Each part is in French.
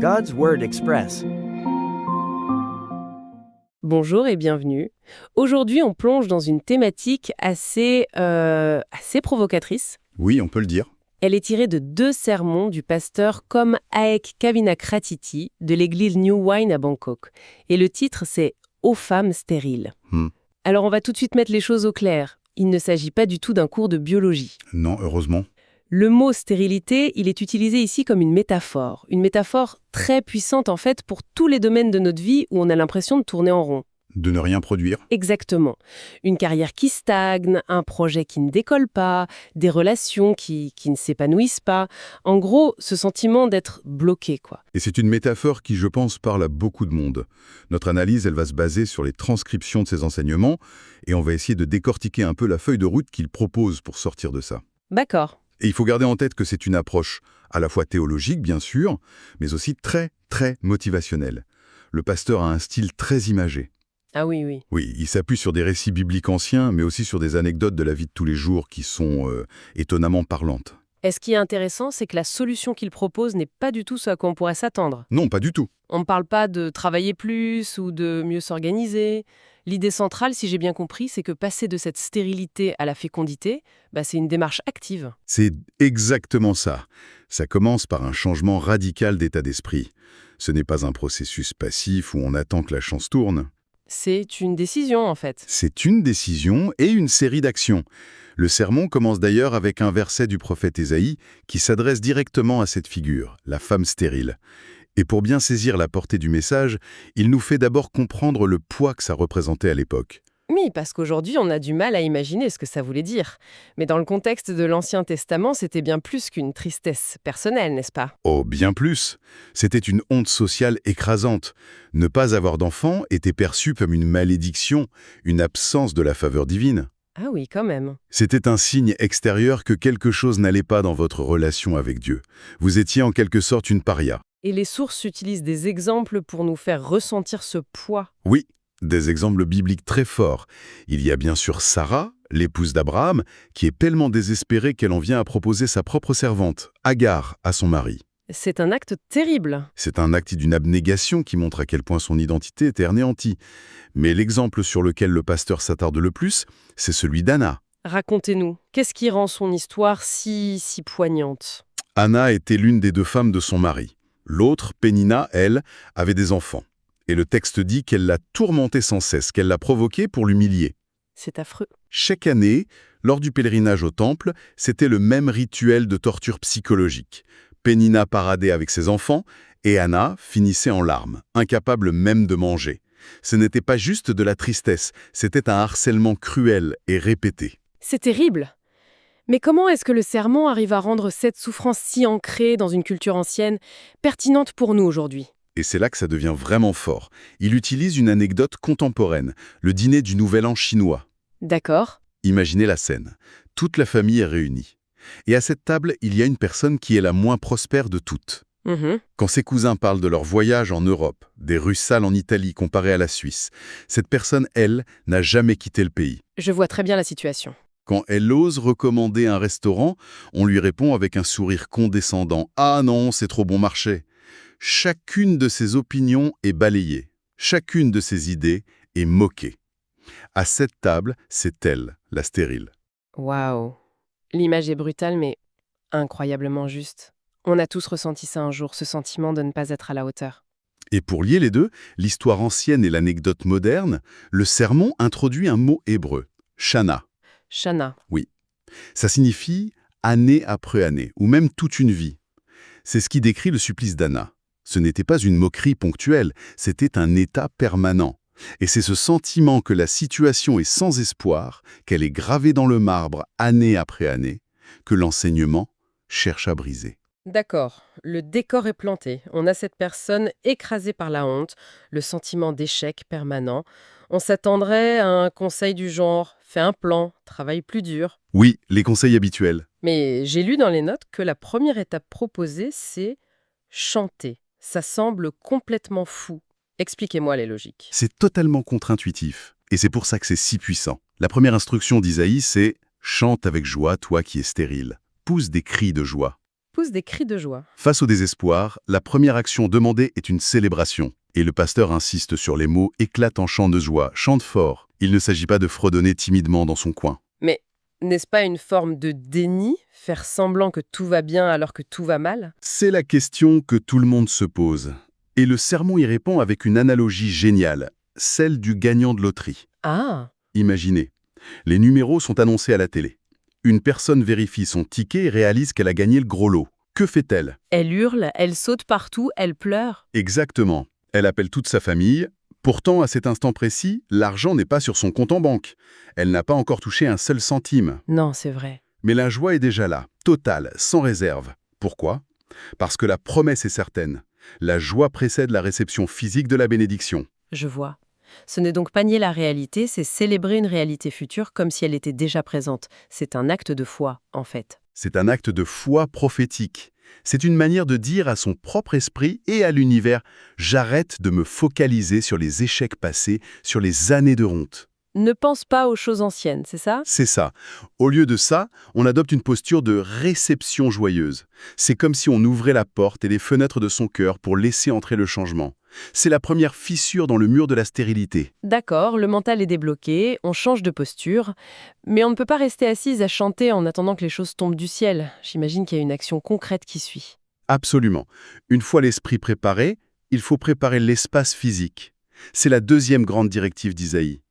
God's Word Express. Bonjour et bienvenue. Aujourd'hui, on plonge dans une thématique assez provocatrice. Oui, on peut le dire. Elle est tirée de 2 sermons du pasteur Kom Aek Kavinakratiti de l'église New Wine à Bangkok. Et le titre, c'est « Ô femmes stériles ». Alors, on va tout de suite mettre les choses au clair. Il ne s'agit pas du tout d'un cours de biologie. Non, heureusement. Le mot stérilité, il est utilisé ici comme une métaphore très puissante en fait pour tous les domaines de notre vie où on a l'impression de tourner en rond. De ne rien produire. Exactement. Une carrière qui stagne, un projet qui ne décolle pas, des relations qui ne s'épanouissent pas. En gros, ce sentiment d'être bloqué, quoi. Et c'est une métaphore qui, je pense, parle à beaucoup de monde. Notre analyse, elle va se baser sur les transcriptions de ces enseignements et on va essayer de décortiquer un peu la feuille de route qu'il propose pour sortir de ça. D'accord. Et il faut garder en tête que c'est une approche à la fois théologique, bien sûr, mais aussi très, très motivationnelle. Le pasteur a un style très imagé. Ah oui, oui. Oui, il s'appuie sur des récits bibliques anciens, mais aussi sur des anecdotes de la vie de tous les jours qui sont étonnamment parlantes. Et ce qui est intéressant, c'est que la solution qu'il propose n'est pas du tout ce à quoi on pourrait s'attendre. Non, pas du tout. On ne parle pas de travailler plus ou de mieux s'organiser. L'idée centrale, si j'ai bien compris, c'est que passer de cette stérilité à la fécondité, c'est une démarche active. C'est exactement ça. Ça commence par un changement radical d'état d'esprit. Ce n'est pas un processus passif où on attend que la chance tourne. C'est une décision, en fait. C'est une décision et une série d'actions. Le sermon commence d'ailleurs avec un verset du prophète Ésaïe qui s'adresse directement à cette figure, la femme stérile. Et pour bien saisir la portée du message, il nous fait d'abord comprendre le poids que ça représentait à l'époque. Oui, parce qu'aujourd'hui, on a du mal à imaginer ce que ça voulait dire. Mais dans le contexte de l'Ancien Testament, c'était bien plus qu'une tristesse personnelle, n'est-ce pas? Oh, bien plus. C'était une honte sociale écrasante. Ne pas avoir d'enfant était perçu comme une malédiction, une absence de la faveur divine. Ah oui, quand même. C'était un signe extérieur que quelque chose n'allait pas dans votre relation avec Dieu. Vous étiez en quelque sorte une paria. Et les sources utilisent des exemples pour nous faire ressentir ce poids. Oui, des exemples bibliques très forts. Il y a bien sûr Sarah, l'épouse d'Abraham, qui est tellement désespérée qu'elle en vient à proposer sa propre servante, Agar, à son mari. C'est un acte terrible. C'est un acte d'une abnégation qui montre à quel point son identité était anéantie. Mais l'exemple sur lequel le pasteur s'attarde le plus, c'est celui d'Anna. Racontez-nous, qu'est-ce qui rend son histoire si poignante? Anna était l'une des 2 femmes de son mari. L'autre, Pénina, elle, avait des enfants. Et le texte dit qu'elle l'a tourmenté sans cesse, qu'elle l'a provoqué pour l'humilier. C'est affreux. Chaque année, lors du pèlerinage au temple, c'était le même rituel de torture psychologique. Pénina paradait avec ses enfants et Anna finissait en larmes, incapable même de manger. Ce n'était pas juste de la tristesse, c'était un harcèlement cruel et répété. C'est terrible. Mais comment est-ce que le sermon arrive à rendre cette souffrance si ancrée dans une culture ancienne, pertinente pour nous aujourd'hui? Et c'est là que ça devient vraiment fort. Il utilise une anecdote contemporaine, le dîner du Nouvel An chinois. D'accord. Imaginez la scène. Toute la famille est réunie. Et à cette table, il y a une personne qui est la moins prospère de toutes. Quand ses cousins parlent de leur voyage en Europe, des rues sales en Italie comparées à la Suisse, cette personne, elle, n'a jamais quitté le pays. Je vois très bien la situation. Quand elle ose recommander un restaurant, on lui répond avec un sourire condescendant. « Ah non, c'est trop bon marché !» Chacune de ses opinions est balayée. Chacune de ses idées est moquée. À cette table, c'est elle, la stérile. Waouh. L'image est brutale, mais incroyablement juste. On a tous ressenti ça un jour, ce sentiment de ne pas être à la hauteur. Et pour lier les deux, l'histoire ancienne et l'anecdote moderne, le sermon introduit un mot hébreu, shana. Shana. Oui. Ça signifie année après année, ou même toute une vie. C'est ce qui décrit le supplice d'Anna. Ce n'était pas une moquerie ponctuelle, c'était un état permanent. Et c'est ce sentiment que la situation est sans espoir, qu'elle est gravée dans le marbre année après année, que l'enseignement cherche à briser. D'accord, le décor est planté. On a cette personne écrasée par la honte, le sentiment d'échec permanent. On s'attendrait à un conseil du genre « fais un plan, travaille plus dur ». Oui, les conseils habituels. Mais j'ai lu dans les notes que la première étape proposée, c'est chanter. Ça semble complètement fou. Expliquez-moi les logiques. C'est totalement contre-intuitif. Et c'est pour ça que c'est si puissant. La première instruction d'Isaïe, c'est « chante avec joie, toi qui es stérile ». Pousse des cris de joie. poussent des cris de joie. Face au désespoir, la première action demandée est une célébration. Et le pasteur insiste sur les mots « éclate en chant de joie, chante fort ». Il ne s'agit pas de fredonner timidement dans son coin. Mais n'est-ce pas une forme de déni, faire semblant que tout va bien alors que tout va mal? C'est la question que tout le monde se pose. Et le sermon y répond avec une analogie géniale, celle du gagnant de loterie. Ah, Imaginez, les numéros sont annoncés à la télé. Une personne vérifie son ticket et réalise qu'elle a gagné le gros lot. Que fait-elle? elle hurle, elle saute partout, elle pleure. Exactement. Elle appelle toute sa famille. Pourtant, à cet instant précis, l'argent n'est pas sur son compte en banque. Elle n'a pas encore touché un seul centime. Non, c'est vrai. Mais la joie est déjà là, totale, sans réserve. Pourquoi? Parce que la promesse est certaine. La joie précède la réception physique de la bénédiction. Je vois. Ce n'est donc pas nier la réalité, c'est célébrer une réalité future comme si elle était déjà présente. C'est un acte de foi, en fait. C'est un acte de foi prophétique. C'est une manière de dire à son propre esprit et à l'univers « J'arrête de me focaliser sur les échecs passés, sur les années de honte ». Ne pense pas aux choses anciennes, c'est ça? C'est ça. Au lieu de ça, on adopte une posture de réception joyeuse. C'est comme si on ouvrait la porte et les fenêtres de son cœur pour laisser entrer le changement. C'est la première fissure dans le mur de la stérilité. D'accord, le mental est débloqué, on change de posture, mais on ne peut pas rester assise à chanter en attendant que les choses tombent du ciel. J'imagine qu'il y a une action concrète qui suit. Absolument. Une fois l'esprit préparé, il faut préparer l'espace physique. C'est la deuxième grande directive d'Isaïe.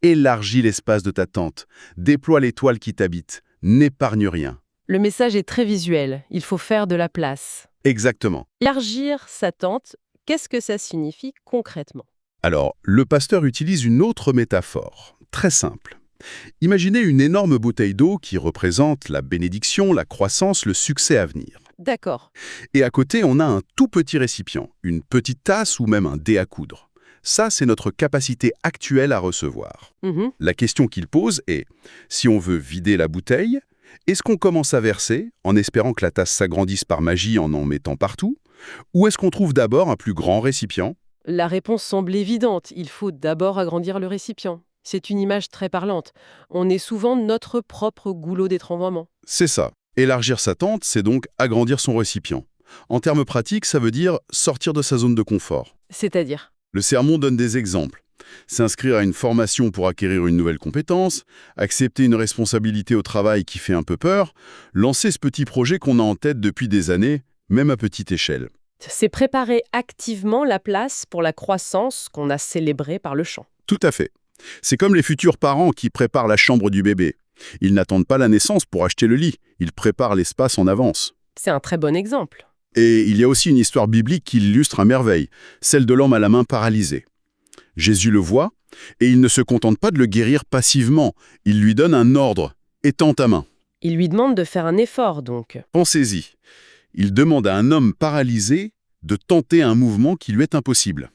Élargis l'espace de ta tente, déploie l'étoile qui t'habite, n'épargne rien. Le message est très visuel, il faut faire de la place. Exactement. Élargir sa tente, qu'est-ce que ça signifie concrètement? Alors, le pasteur utilise une autre métaphore, très simple. Imaginez une énorme bouteille d'eau qui représente la bénédiction, la croissance, le succès à venir. D'accord. Et à côté, on a un tout petit récipient, une petite tasse ou même un dé à coudre. Ça, c'est notre capacité actuelle à recevoir. La question qu'il pose est, si on veut vider la bouteille, est-ce qu'on commence à verser, en espérant que la tasse s'agrandisse par magie en mettant partout, ou est-ce qu'on trouve d'abord un plus grand récipient? La réponse semble évidente, il faut d'abord agrandir le récipient. C'est une image très parlante. On est souvent notre propre goulot d'étranglement. C'est ça. Élargir sa tente, c'est donc agrandir son récipient. En termes pratiques, ça veut dire sortir de sa zone de confort. C'est-à-dire? Le sermon donne des exemples. S'inscrire à une formation pour acquérir une nouvelle compétence, accepter une responsabilité au travail qui fait un peu peur, lancer ce petit projet qu'on a en tête depuis des années, même à petite échelle. C'est préparer activement la place pour la croissance qu'on a célébrée par le chant. Tout à fait. C'est comme les futurs parents qui préparent la chambre du bébé. Ils n'attendent pas la naissance pour acheter le lit, ils préparent l'espace en avance. C'est un très bon exemple. Et il y a aussi une histoire biblique qui l'illustre à merveille, celle de l'homme à la main paralysée. Jésus le voit, et il ne se contente pas de le guérir passivement, il lui donne un ordre, « étends ta main ». Il lui demande de faire un effort, donc. Pensez-y, il demande à un homme paralysé de tenter un mouvement qui lui est impossible.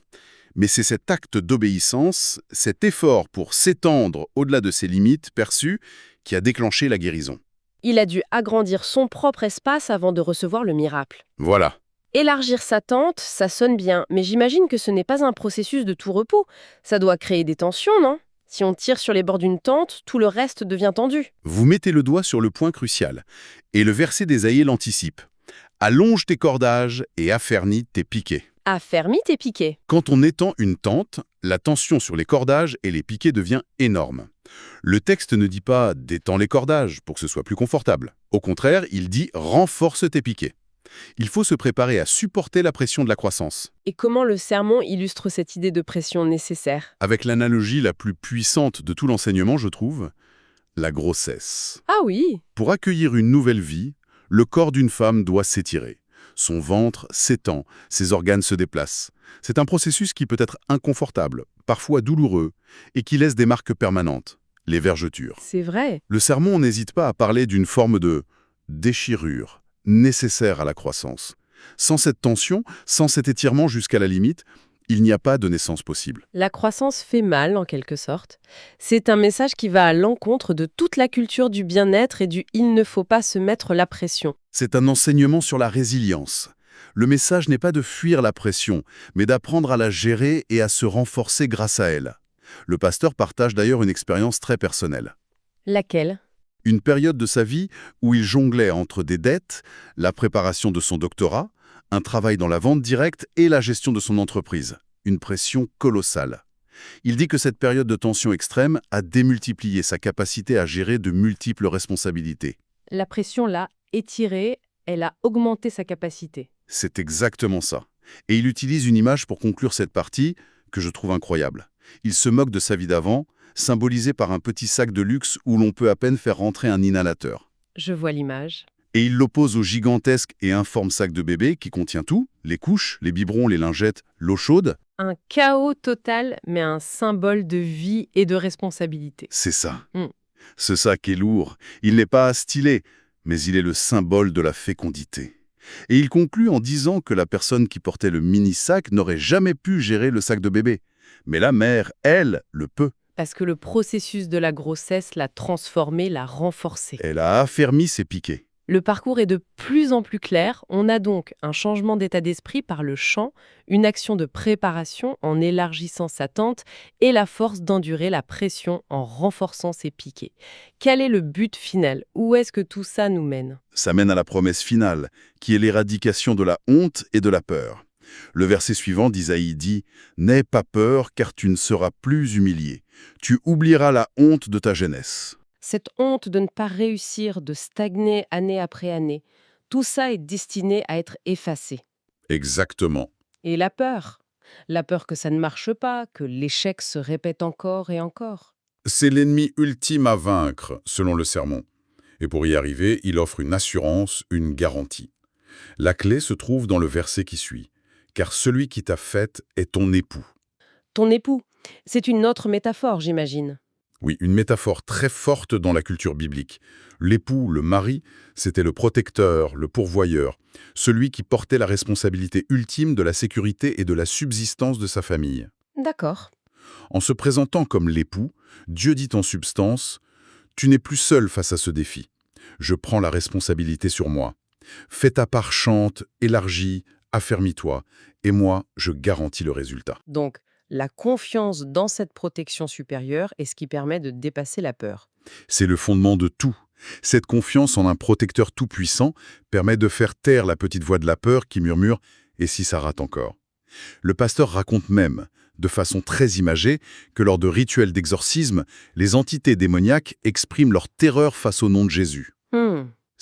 Mais c'est cet acte d'obéissance, cet effort pour s'étendre au-delà de ses limites perçues, qui a déclenché la guérison. Il a dû agrandir son propre espace avant de recevoir le miracle. Voilà. Élargir sa tente, ça sonne bien, mais j'imagine que ce n'est pas un processus de tout repos. Ça doit créer des tensions, non? Si on tire sur les bords d'une tente, tout le reste devient tendu. Vous mettez le doigt sur le point crucial, et le verset d'Ésaïe l'anticipe. « Allonge tes cordages et affermis tes piquets ». Affermis tes piquets. Quand on étend une tente, la tension sur les cordages et les piquets devient énorme. Le texte ne dit pas « détends les cordages » pour que ce soit plus confortable. Au contraire, il dit « renforce tes piquets ». Il faut se préparer à supporter la pression de la croissance. Et comment le sermon illustre cette idée de pression nécessaire? Avec l'analogie la plus puissante de tout l'enseignement, je trouve, la grossesse. Ah oui. Pour accueillir une nouvelle vie, le corps d'une femme doit s'étirer. Son ventre s'étend, ses organes se déplacent. C'est un processus qui peut être inconfortable, parfois douloureux, et qui laisse des marques permanentes, les vergetures. C'est vrai. Le sermon n'hésite pas à parler d'une forme de déchirure nécessaire à la croissance. Sans cette tension, sans cet étirement jusqu'à la limite, il n'y a pas de naissance possible. La croissance fait mal, en quelque sorte. C'est un message qui va à l'encontre de toute la culture du bien-être et du « il ne faut pas se mettre la pression ». C'est un enseignement sur la résilience. Le message n'est pas de fuir la pression, mais d'apprendre à la gérer et à se renforcer grâce à elle. Le pasteur partage d'ailleurs une expérience très personnelle. Laquelle? Une période de sa vie où il jonglait entre des dettes, la préparation de son doctorat, un travail dans la vente directe et la gestion de son entreprise. Une pression colossale. Il dit que cette période de tension extrême a démultiplié sa capacité à gérer de multiples responsabilités. La pression l'a étirée, elle a augmenté sa capacité. C'est exactement ça. Et il utilise une image pour conclure cette partie que je trouve incroyable. Il se moque de sa vie d'avant, symbolisée par un petit sac de luxe où l'on peut à peine faire rentrer un inhalateur. Je vois l'image. Et il l'oppose au gigantesque et informe sac de bébé qui contient tout, les couches, les biberons, les lingettes, l'eau chaude. Un chaos total, mais un symbole de vie et de responsabilité. C'est ça. Mm. Ce sac est lourd, il n'est pas stylé, mais il est le symbole de la fécondité. Et il conclut en disant que la personne qui portait le mini-sac n'aurait jamais pu gérer le sac de bébé. Mais la mère, elle, le peut. Parce que le processus de la grossesse l'a transformé, l'a renforcé. Elle a affermi ses piquets. Le parcours est de plus en plus clair. On a donc un changement d'état d'esprit par le chant, une action de préparation en élargissant sa tente et la force d'endurer la pression en renforçant ses piquets. Quel est le but final? Où est-ce que tout ça nous mène? Ça mène à la promesse finale, qui est l'éradication de la honte et de la peur. Le verset suivant d'Isaïe dit « N'aie pas peur, car tu ne seras plus humilié. Tu oublieras la honte de ta jeunesse. » Cette honte de ne pas réussir, de stagner année après année, tout ça est destiné à être effacé. Exactement. Et la peur que ça ne marche pas, que l'échec se répète encore et encore. C'est l'ennemi ultime à vaincre, selon le sermon. Et pour y arriver, il offre une assurance, une garantie. La clé se trouve dans le verset qui suit. « Car celui qui t'a faite est ton époux. » Ton époux, c'est une autre métaphore, j'imagine. Oui, une métaphore très forte dans la culture biblique. L'époux, le mari, c'était le protecteur, le pourvoyeur, celui qui portait la responsabilité ultime de la sécurité et de la subsistance de sa famille. D'accord. En se présentant comme l'époux, Dieu dit en substance « Tu n'es plus seul face à ce défi. Je prends la responsabilité sur moi. Fais ta part chante, élargis, affermis-toi, et moi, je garantis le résultat. » Donc, la confiance dans cette protection supérieure est ce qui permet de dépasser la peur. C'est le fondement de tout. Cette confiance en un protecteur tout-puissant permet de faire taire la petite voix de la peur qui murmure « et si ça rate encore ?» Le pasteur raconte même, de façon très imagée, que lors de rituels d'exorcisme, les entités démoniaques expriment leur terreur face au nom de Jésus.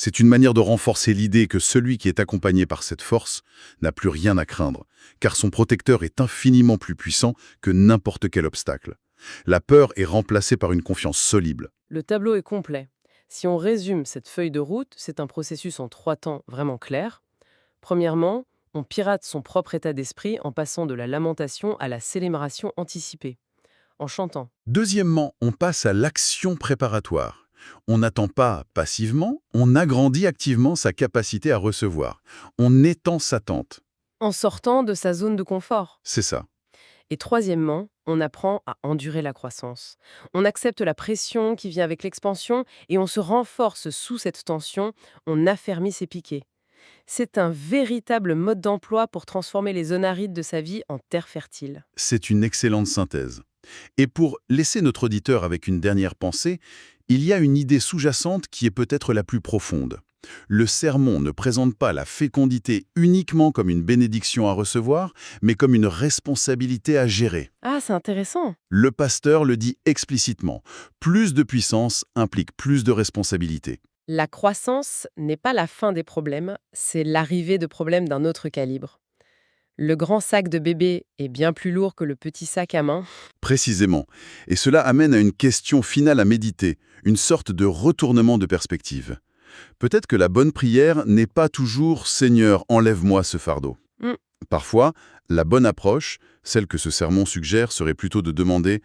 C'est une manière de renforcer l'idée que celui qui est accompagné par cette force n'a plus rien à craindre, car son protecteur est infiniment plus puissant que n'importe quel obstacle. La peur est remplacée par une confiance solide. Le tableau est complet. Si on résume cette feuille de route, c'est un processus en 3 temps vraiment clair. Premièrement, on pirate son propre état d'esprit en passant de la lamentation à la célébration anticipée, en chantant. Deuxièmement, on passe à l'action préparatoire. On n'attend pas passivement, on agrandit activement sa capacité à recevoir. On étend sa tente. En sortant de sa zone de confort. C'est ça. Et troisièmement, on apprend à endurer la croissance. On accepte la pression qui vient avec l'expansion et on se renforce sous cette tension, on affermit ses piquets. C'est un véritable mode d'emploi pour transformer les zones arides de sa vie en terre fertile. C'est une excellente synthèse. Et pour laisser notre auditeur avec une dernière pensée, il y a une idée sous-jacente qui est peut-être la plus profonde. Le sermon ne présente pas la fécondité uniquement comme une bénédiction à recevoir, mais comme une responsabilité à gérer. Ah, c'est intéressant. Le pasteur le dit explicitement. Plus de puissance implique plus de responsabilité. La croissance n'est pas la fin des problèmes, c'est l'arrivée de problèmes d'un autre calibre. Le grand sac de bébé est bien plus lourd que le petit sac à main. Précisément. Et cela amène à une question finale à méditer, une sorte de retournement de perspective. Peut-être que la bonne prière n'est pas toujours « Seigneur, enlève-moi ce fardeau ». Parfois, la bonne approche, celle que ce sermon suggère, serait plutôt de demander